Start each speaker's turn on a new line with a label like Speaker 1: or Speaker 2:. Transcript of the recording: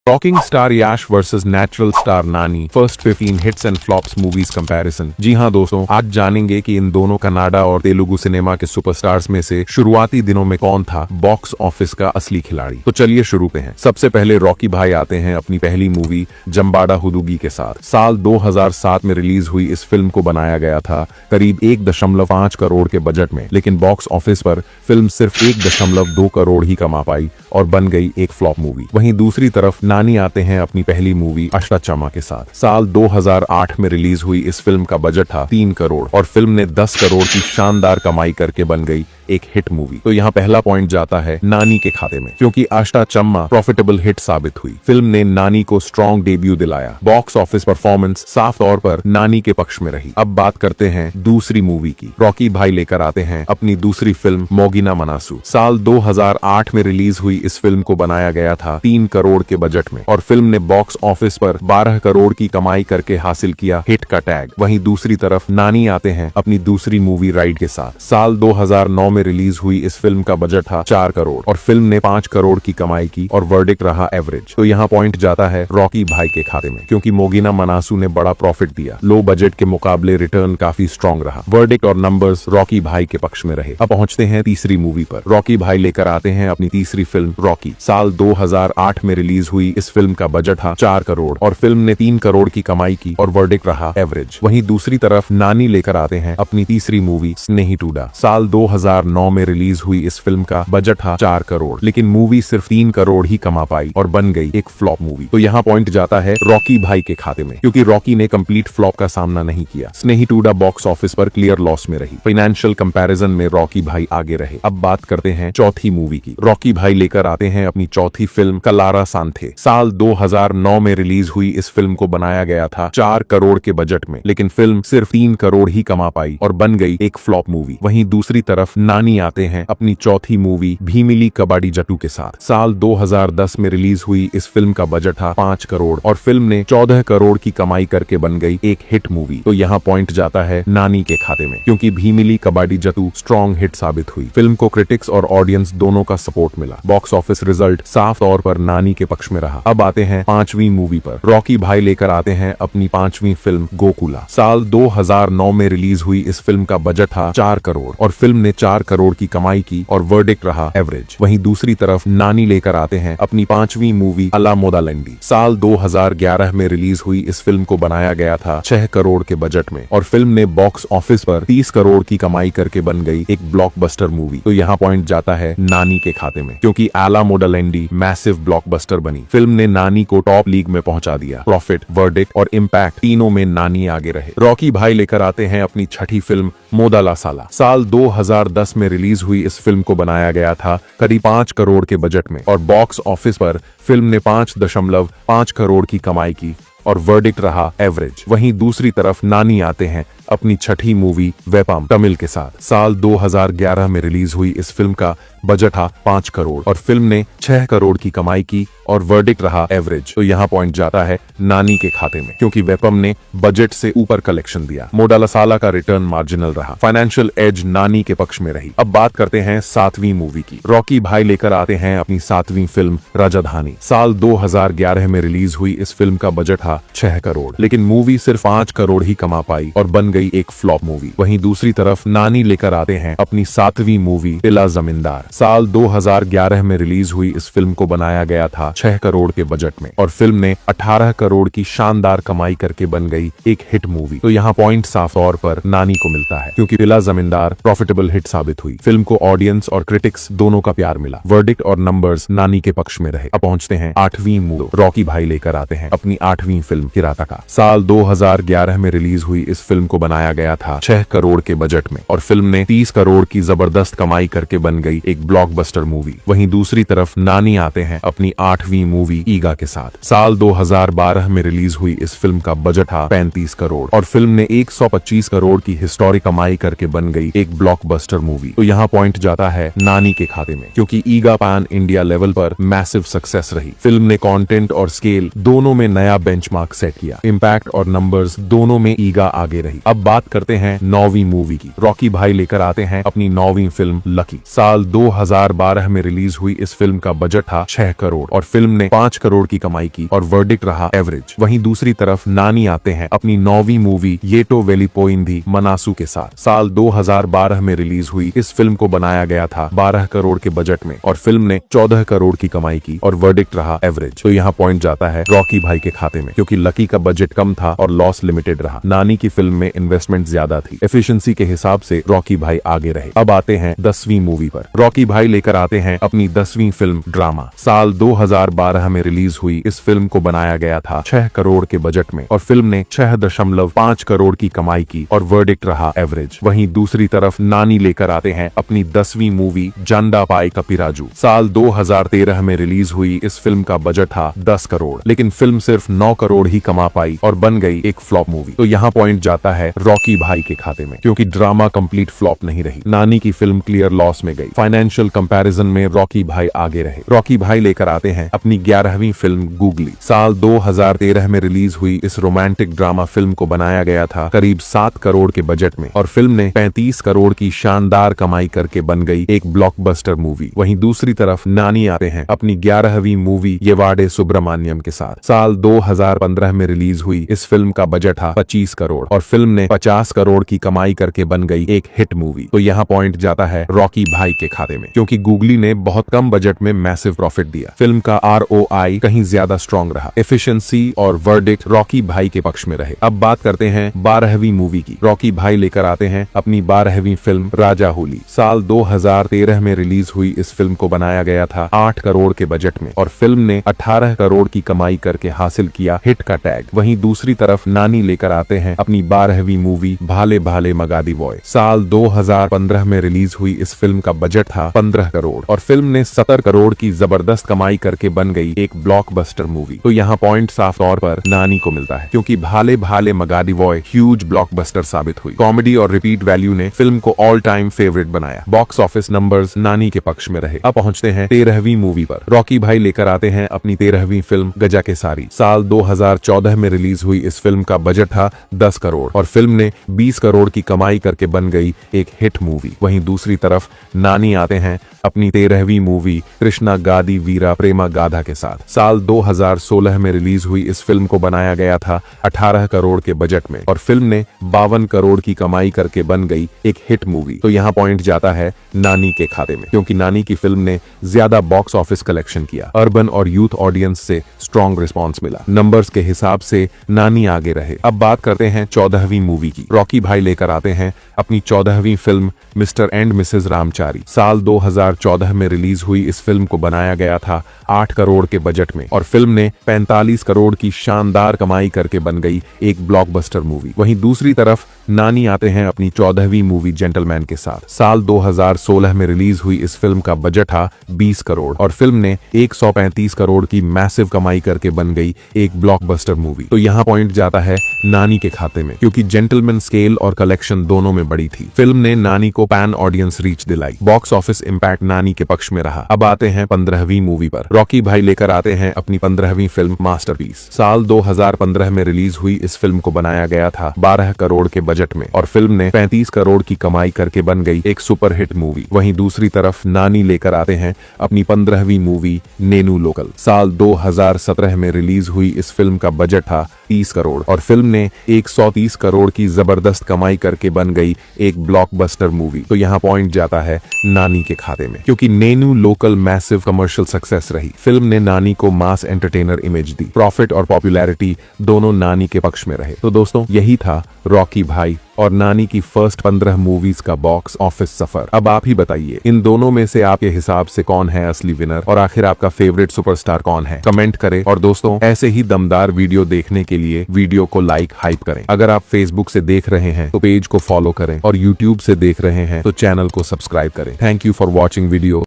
Speaker 1: Rocking star Yash versus natural star Nani, first 15 hits and flops movies comparison. जी हां दोस्तों, आज जानेंगे कि इन दोनों कन्नाडा और तेलुगु सिनेमा के सुपरस्टार्स में से शुरुआती दिनों में कौन था बॉक्स ऑफिस का असली खिलाड़ी। तो चलिए शुरू पे हैं। सबसे पहले रॉकी भाई आते हैं अपनी पहली मूवी जंबाड़ा हुदुगी के साथ। साल 2007 में रिलीज हुई इस फिल्म को बनाया गया था करीब 1.5 करोड़ के बजट में, लेकिन बॉक्स ऑफिस पर फिल्म सिर्फ 1.2 करोड़ ही कमा पाई और बन गई एक फ्लॉप मूवी। वहीं दूसरी तरफ नानी आते हैं अपनी पहली मूवी अष्टाचम्मा के साथ। साल 2008 में रिलीज हुई इस फिल्म का बजट था 3 करोड़ और फिल्म ने 10 करोड़ की शानदार कमाई करके बन गई एक हिट मूवी। तो यहाँ पहला पॉइंट जाता है नानी के खाते में, क्योंकि अष्टाचम्मा प्रॉफिटेबल हिट साबित हुई। फिल्म ने नानी को स्ट्रॉन्ग डेब्यू दिलाया। बॉक्स ऑफिस परफॉर्मेंस साफ तौर पर नानी के पक्ष में रही। अब बात करते हैं दूसरी मूवी की। रॉकी भाई लेकर आते हैं अपनी दूसरी फिल्म मोगिना मनासू। साल 2008 में रिलीज हुई इस फिल्म को बनाया गया था 3 करोड़ के बजट में और फिल्म ने बॉक्स ऑफिस पर 12 करोड़ की कमाई करके हासिल किया हिट का टैग। वहीं दूसरी तरफ नानी आते हैं अपनी दूसरी मूवी राइड के साथ। साल 2009 में रिलीज हुई इस फिल्म का बजट था 4 करोड़ और फिल्म ने 5 करोड़ की कमाई की और वर्डिक्ट रहा एवरेज। तो यहाँ पॉइंट जाता है रॉकी भाई के खाते में, क्योंकि मोगिना मनासू ने बड़ा प्रॉफिट दिया। लो बजट के मुकाबले रिटर्न काफी स्ट्रॉन्ग रहा। वर्डिक्ट और नंबर्स रॉकी भाई के पक्ष में रहे। अब पहुंचते हैं तीसरी मूवी पर। रॉकी भाई लेकर आते हैं अपनी तीसरी फिल्म रॉकी। साल 2008 में रिलीज हुई इस फिल्म का बजट था 4 करोड़ और फिल्म ने 3 करोड़ की कमाई की और वर्डिक्ट रहा एवरेज। वहीं दूसरी तरफ नानी लेकर आते हैं अपनी तीसरी मूवी स्नेही टूडा। साल 2009 में रिलीज हुई इस फिल्म का बजट था 4 करोड़, लेकिन मूवी सिर्फ 3 करोड़ ही कमा पाई और बन गई एक फ्लॉप मूवी। तो यहाँ पॉइंट जाता है रॉकी भाई के खाते में, क्योंकि रॉकी ने कंप्लीट फ्लॉप का सामना नहीं किया। स्नेही टूडा बॉक्स ऑफिस पर क्लियर लॉस में रही। फाइनेंशियल कंपैरिजन में रॉकी भाई आगे रहे। अब बात करते हैं चौथी मूवी की। रॉकी भाई लेकर आते हैं अपनी चौथी फिल्म कलारा सांथे। साल 2009 में रिलीज हुई इस फिल्म को बनाया गया था 4 करोड़ के बजट में, लेकिन फिल्म सिर्फ 3 करोड़ ही कमा पाई और बन गई एक फ्लॉप मूवी। वहीं दूसरी तरफ नानी आते हैं अपनी चौथी मूवी भीमिली कबाडी जट्टू के साथ। साल 2010 में रिलीज हुई इस फिल्म का बजट था 5 करोड़ और फिल्म ने 14 करोड़ की कमाई करके बन गई एक हिट मूवी। तो यहाँ पॉइंट जाता है नानी के खाते में, क्योंकि भीमिली कबाडी जट्टू स्ट्रॉन्ग हिट साबित हुई। फिल्म को क्रिटिक्स और ऑडियंस दोनों का सपोर्ट मिला। बॉक्स ऑफिस रिजल्ट साफ तौर पर नानी के पक्ष में रहा। अब आते हैं पांचवी मूवी पर। रॉकी भाई लेकर आते हैं अपनी पांचवी फिल्म गोकुला। साल 2009 में रिलीज हुई इस फिल्म का बजट था 4 करोड़ और फिल्म ने 4 करोड़ की कमाई की और वर्डिक्ट रहा एवरेज। वहीं दूसरी तरफ नानी लेकर आते हैं अपनी पांचवी मूवी अला मोदालैंडी। साल 2011 में रिलीज हुई इस फिल्म को बनाया गया था 6 करोड़ के बजट में और फिल्म ने बॉक्स ऑफिस पर 30 करोड़ की कमाई करके बन गई एक ब्लॉकबस्टर मूवी। तो यहाँ पॉइंट जाता है नानी के खाते में, क्योंकि अला मोदालैंडी मैसिव ब्लॉकबस्टर बनी। फिल्म ने नानी को टॉप लीग में पहुंचा दिया। प्रॉफिट, वर्डिक्ट और इम्पैक्ट तीनों में नानी आगे रहे। रॉकी भाई लेकर आते हैं अपनी छठी फिल्म मोदाला साला। साल 2010 में रिलीज हुई इस फिल्म को बनाया गया था करीब 5 करोड़ के बजट में और बॉक्स ऑफिस पर फिल्म ने 5.5 करोड़ की कमाई की और वर्डिक्ट रहा एवरेज। वहीं दूसरी तरफ नानी आते हैं अपनी छठी मूवी वेपम तमिल के साथ। साल 2011 में रिलीज हुई इस फिल्म का बजट था 5 करोड़ और फिल्म ने 6 करोड़ की कमाई की और वर्डिक्ट रहा एवरेज। तो यहाँ पॉइंट जाता है नानी के खाते में, क्योंकि वेपम ने बजट से ऊपर कलेक्शन दिया। मोडाला साला का रिटर्न मार्जिनल रहा। फाइनेंशियल एज नानी के पक्ष में रही। अब बात करते हैं 7वीं मूवी की। रॉकी भाई लेकर आते हैं अपनी 7वीं फिल्म राजधानी। साल 2011 में रिलीज हुई इस फिल्म का बजट था 6 करोड़, लेकिन मूवी सिर्फ 5 करोड़ ही कमा पाई और बन गई एक फ्लॉप मूवी। वहीं दूसरी तरफ नानी लेकर आते हैं अपनी 7वीं मूवी तिला जमींदार। साल 2011 में रिलीज हुई इस फिल्म को बनाया गया था 6 करोड़ के बजट में और फिल्म ने 18 करोड़ की शानदार कमाई करके बन गई एक हिट मूवी। तो यहाँ पॉइंट साफ तौर पर नानी को मिलता है, क्योंकि तिला जमींदार प्रॉफिटेबल हिट साबित हुई। फिल्म को ऑडियंस और क्रिटिक्स दोनों का प्यार मिला। वर्डिक्ट और नंबर्स नानी के पक्ष में रहे। अब पहुंचते हैं 8वीं मूवी। रॉकी भाई लेकर आते हैं अपनी 8वीं फिल्म किरातका। साल 2011 में रिलीज हुई इस फिल्म को बनाया गया था 6 करोड़ के बजट में और फिल्म ने 30 करोड़ की जबरदस्त कमाई करके बन गई एक ब्लॉकबस्टर मूवी। वहीं दूसरी तरफ नानी आते हैं अपनी 8वीं मूवी ईगा के साथ। साल 2012 में रिलीज हुई इस फिल्म का बजट था 35 करोड़ और फिल्म ने 125 करोड़ की हिस्टोरिक कमाई करके बन गई एक ब्लॉकबस्टर मूवी। तो यहाँ पॉइंट जाता है नानी के खाते में, क्योंकि ईगा पैन इंडिया लेवल पर मैसिव सक्सेस रही। फिल्म ने कंटेंट और स्केल दोनों में नया बेंचमार्क सेट किया। इम्पैक्ट और नंबर्स दोनों में ईगा आगे रही। अब अब बात करते हैं 9वीं मूवी की। रॉकी भाई लेकर आते हैं अपनी 9वीं फिल्म लकी। साल 2012 में रिलीज हुई इस फिल्म का बजट था 6 करोड़ और फिल्म ने 5 करोड़ की कमाई की और वर्डिक्ट रहा एवरेज। वहीं दूसरी तरफ नानी आते हैं अपनी 9वीं मूवी येटो वेलिपोइंदी मनासू के साथ। साल 2012 में रिलीज हुई इस फिल्म को बनाया गया था 12 करोड़ के बजट में और फिल्म ने 14 करोड़ की कमाई की और वर्डिक्ट रहा एवरेज। तो यहाँ पॉइंट जाता है रॉकी भाई के खाते में, क्योंकि लकी का बजट कम था और लॉस लिमिटेड रहा। नानी की फिल्म में इन्वेस्टमेंट ज्यादा थी। एफिशिएंसी के हिसाब से रॉकी भाई आगे रहे। अब आते हैं 10वीं मूवी पर। रॉकी भाई लेकर आते हैं अपनी 10वीं फिल्म ड्रामा। साल 2012 में रिलीज हुई इस फिल्म को बनाया गया था 6 करोड़ के बजट में और फिल्म ने 6.5 करोड़ की कमाई की और वर्डिक्ट रहा एवरेज। वहीं दूसरी तरफ नानी लेकर आते हैं अपनी 10वीं मूवी जंडा पाई कपिराजू। साल 2013 में रिलीज हुई इस फिल्म का बजट था 10 करोड़, लेकिन फिल्म सिर्फ 9 करोड़ ही कमा पाई और बन गई एक फ्लॉप मूवी। तो यहाँ पॉइंट जाता है रॉकी भाई के खाते में, क्योंकि ड्रामा कंप्लीट फ्लॉप नहीं रही। नानी की फिल्म क्लियर लॉस में गई। फाइनेंशियल कंपैरिजन में रॉकी भाई आगे रहे। रॉकी भाई लेकर आते हैं अपनी 11वीं फिल्म गूगली। साल 2013 में रिलीज हुई इस रोमांटिक ड्रामा फिल्म को बनाया गया था करीब 7 करोड़ के बजट में और फिल्म ने 35 करोड़ की शानदार कमाई करके बन गई एक ब्लॉकबस्टर मूवी। वहीं दूसरी तरफ नानी आते हैं अपनी 11वीं मूवी येवाडे सुब्रमण्यम के साथ। साल 2015 में रिलीज हुई इस फिल्म का बजट था 25 करोड़ और फिल्म ने 50 करोड़ की कमाई करके बन गई एक हिट मूवी। तो यहाँ पॉइंट जाता है रॉकी भाई के खाते में, क्योंकि गूगली ने बहुत कम बजट में मैसिव प्रॉफिट दिया। फिल्म का ROI कहीं ज्यादा स्ट्रॉन्ग रहा। एफिशिएंसी और वर्डिक्ट रॉकी भाई के पक्ष में रहे। अब बात करते हैं 12वीं मूवी की। रॉकी भाई लेकर आते हैं अपनी 12वीं फिल्म राजा होली। साल 2013 में रिलीज हुई इस फिल्म को बनाया गया था 8 करोड़ के बजट में और फिल्म ने 18 करोड़ की कमाई करके हासिल किया हिट का टैग। वहीं दूसरी तरफ नानी लेकर आते हैं अपनी 12वीं मूवी भाले भाले मगादी बॉय। साल 2015 में रिलीज हुई इस फिल्म का बजट था 15 करोड़ और फिल्म ने 70 करोड़ की जबरदस्त कमाई करके बन गई एक ब्लॉकबस्टर मूवी। तो यहाँ पॉइंट साफ तौर पर नानी को मिलता है, क्योंकि भाले भाले मगादी बॉय ह्यूज ब्लॉकबस्टर साबित हुई। कॉमेडी और रिपीट वैल्यू ने फिल्म को ऑल टाइम फेवरेट बनाया। बॉक्स ऑफिस नंबर्स नानी के पक्ष में रहे। अब पहुंचते हैं 13वीं मूवी पर। रॉकी भाई लेकर आते हैं अपनी 13वीं फिल्म गजा के सारी। साल 2014 में रिलीज हुई इस फिल्म का बजट था 10 करोड़ और फिल्म ने 20 करोड़ की कमाई करके बन गई एक हिट मूवी। वहीं दूसरी तरफ नानी आते हैं अपनी 13वीं मूवी कृष्णा गादी वीरा प्रेमा गाधा के साथ। साल 2016 में रिलीज हुई इस फिल्म को बनाया गया था 18 करोड़ के बजट में और फिल्म ने 52 करोड़ की कमाई करके बन गई एक हिट मूवी। तो यहाँ पॉइंट जाता है नानी के खाते में, क्योंकि नानी की फिल्म ने ज्यादा बॉक्स ऑफिस कलेक्शन किया। अर्बन और यूथ ऑडियंस से स्ट्रॉन्ग रिस्पॉन्स मिला। नंबर्स के हिसाब से नानी आगे रहे। अब बात करते हैं 14वीं मूवी की। रॉकी भाई लेकर आते हैं अपनी 14वीं फिल्म मिस्टर एंड मिसेज रामचारी। साल 2014 में रिलीज हुई इस फिल्म को बनाया गया था 8 करोड़ के बजट में और फिल्म ने 45 करोड़ की शानदार कमाई करके बन गई एक ब्लॉकबस्टर मूवी। वहीं दूसरी तरफ नानी आते हैं अपनी 14वीं मूवी जेंटलमैन के साथ। साल 2016 में रिलीज हुई इस फिल्म का बजट था 20 करोड़ और फिल्म ने 135 करोड़ की मैसिव कमाई करके बन गई एक ब्लॉकबस्टर मूवी। तो यहाँ पॉइंट जाता है नानी के खाते में, क्योंकि जेंटलमैन स्केल और कलेक्शन दोनों में बड़ी थी। फिल्म ने नानी को पैन ऑडियंस रीच दिलाई। बॉक्स ऑफिस इंपैक्ट नानी के पक्ष में रहा। अब आते हैं 15वीं मूवी पर। रॉकी भाई लेकर आते हैं अपनी 15वीं फिल्म मास्टरपीस। साल 2015 में रिलीज हुई इस फिल्म को बनाया गया था 12 करोड़ के बजट में और फिल्म ने 35 करोड़ की कमाई करके बन गई एक सुपर हिट मूवी। वहीं दूसरी तरफ नानी लेकर आते हैं अपनी 15वीं मूवी नेनू लोकल। साल 2017 में रिलीज हुई इस फिल्म का बजट था 30 करोड़ और फिल्म ने 130 करोड़ की जबरदस्त कमाई करके बन गई एक ब्लॉकबस्टर मूवी। तो यहाँ पॉइंट जाता है नानी के खाते में, क्योंकि Nenu local massive commercial success रही। फिल्म ने नानी को मास एंटरटेनर इमेज दी। प्रॉफिट और पॉपुलैरिटी दोनों नानी के पक्ष में रहे। तो दोस्तों यही था रॉकी भाई और नानी की फर्स्ट 15 मूवीज का बॉक्स ऑफिस सफर। अब आप ही बताइए इन दोनों में से आपके हिसाब से कौन है असली विनर और आखिर आपका फेवरेट सुपरस्टार कौन है? कमेंट करें और दोस्तों ऐसे ही दमदार वीडियो देखने के लिए वीडियो को लाइक हाइप करें। अगर आप फेसबुक से देख रहे हैं तो पेज को फॉलो करें और यूट्यूब से देख रहे हैं तो चैनल को सब्सक्राइब करें। Thank you for watching video.